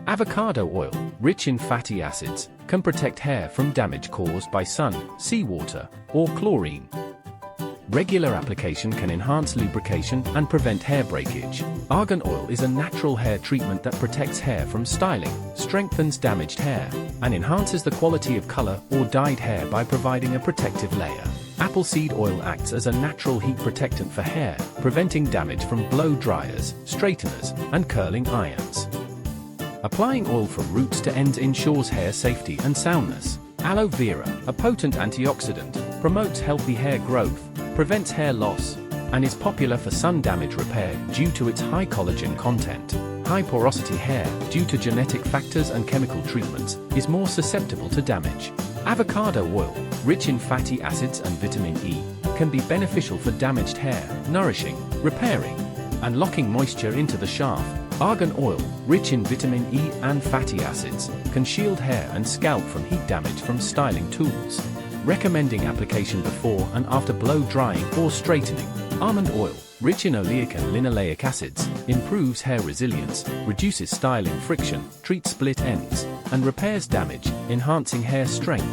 Avocado oil, rich in fatty acids, can protect hair from damage caused by sun, seawater, or chlorine. Regular application can enhance lubrication and prevent hair breakage. Argan oil is a natural hair treatment that protects hair from styling, strengthens damaged hair, and enhances the quality of color or dyed hair by providing a protective layer. Apple seed oil acts as a natural heat protectant for hair, preventing damage from blow dryers, straighteners, and curling irons. Applying oil from roots to ends ensures hair safety and soundness. Aloe vera, a potent antioxidant, promotes healthy hair growth, prevents hair loss, and is popular for sun damage repair due to its high collagen content. High porosity hair, due to genetic factors and chemical treatments, is more susceptible to damage. Avocado oil, rich in fatty acids and vitamin E, can be beneficial for damaged hair, nourishing, repairing, and locking moisture into the shaft. Argan oil, rich in vitamin E and fatty acids, can shield hair and scalp from heat damage from styling tools. Recommending application before and after blow drying or straightening. Almond oil, rich in oleic and linoleic acids, improves hair resilience, reduces styling friction, treats split ends, and repairs damage, enhancing hair strength.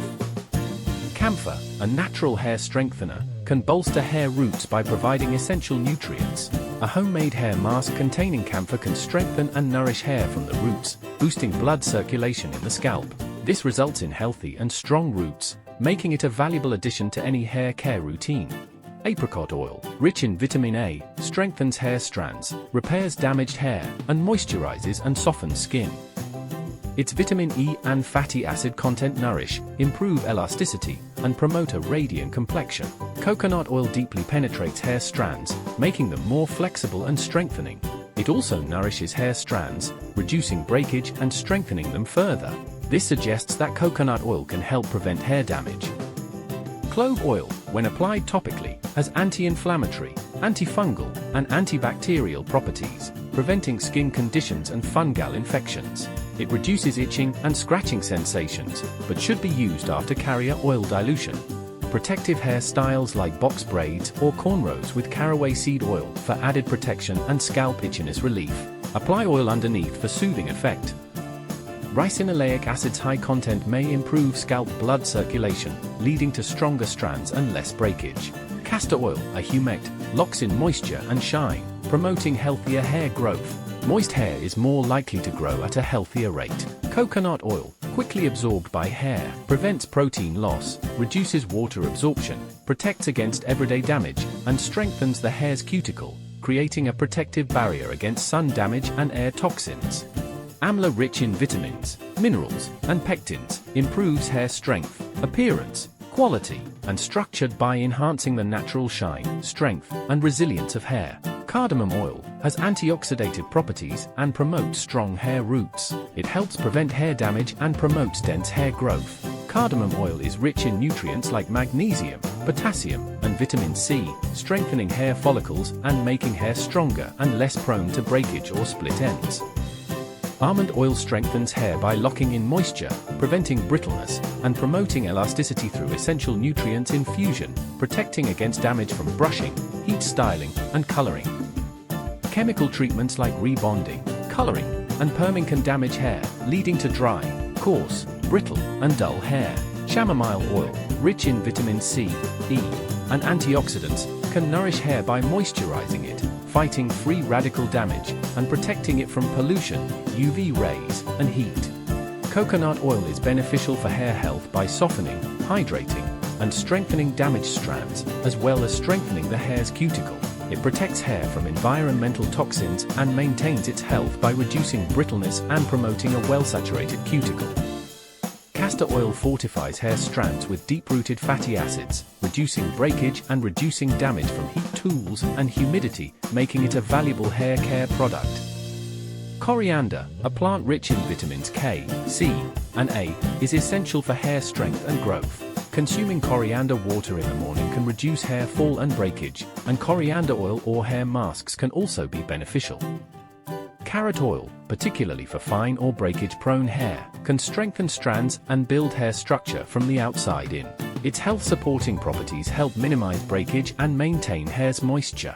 Camphor, a natural hair strengthener, can bolster hair roots by providing essential nutrients. A homemade hair mask containing camphor can strengthen and nourish hair from the roots, boosting blood circulation in the scalp. This results in healthy and strong roots, making it a valuable addition to any hair care routine. Apricot oil, rich in vitamin A, strengthens hair strands, repairs damaged hair, and moisturizes and softens skin. Its vitamin E and fatty acid content nourish, improve elasticity, and promote a radiant complexion. Coconut oil deeply penetrates hair strands, making them more flexible and strengthening. It also nourishes hair strands, reducing breakage and strengthening them further. This suggests that coconut oil can help prevent hair damage. Clove oil, when applied topically, has anti-inflammatory, antifungal, and antibacterial properties, preventing skin conditions and fungal infections. It reduces itching and scratching sensations, but should be used after carrier oil dilution. Protective hairstyles like box braids or cornrows with caraway seed oil for added protection and scalp itchiness relief. Apply oil underneath for soothing effect. Ricinoleic acid's high content may improve scalp blood circulation, leading to stronger strands and less breakage. Castor oil, a humect, locks in moisture and shine, promoting healthier hair growth. Moist hair is more likely to grow at a healthier rate. Coconut oil, quickly absorbed by hair, prevents protein loss, reduces water absorption, protects against everyday damage, and strengthens the hair's cuticle, creating a protective barrier against sun damage and air toxins. Amla, rich in vitamins, minerals, and pectins, improves hair strength, appearance, quality, and structure by enhancing the natural shine, strength, and resilience of hair. Cardamom oil has antioxidative properties and promotes strong hair roots. It helps prevent hair damage and promotes dense hair growth. Cardamom oil is rich in nutrients like magnesium, potassium, and vitamin C, strengthening hair follicles and making hair stronger and less prone to breakage or split ends. Almond oil strengthens hair by locking in moisture, preventing brittleness, and promoting elasticity through essential nutrients infusion, protecting against damage from brushing, heat styling, and coloring. Chemical treatments like rebonding, coloring, and perming can damage hair, leading to dry, coarse, brittle, and dull hair. Chamomile oil, rich in vitamin C, E, and antioxidants, can nourish hair by moisturizing it, fighting free radical damage, and protecting it from pollution, UV rays, and heat. Coconut oil is beneficial for hair health by softening, hydrating, and strengthening damaged strands, as well as strengthening the hair's cuticle. It protects hair from environmental toxins and maintains its health by reducing brittleness and promoting a well-saturated cuticle. Castor oil fortifies hair strands with deep-rooted fatty acids, reducing breakage and reducing damage from heat tools and humidity, making it a valuable hair care product. Coriander, a plant rich in vitamins K, C, and A, is essential for hair strength and growth. Consuming coriander water in the morning can reduce hair fall and breakage, and coriander oil or hair masks can also be beneficial. Carrot oil, particularly for fine or breakage-prone hair, can strengthen strands and build hair structure from the outside in. Its health-supporting properties help minimize breakage and maintain hair's moisture.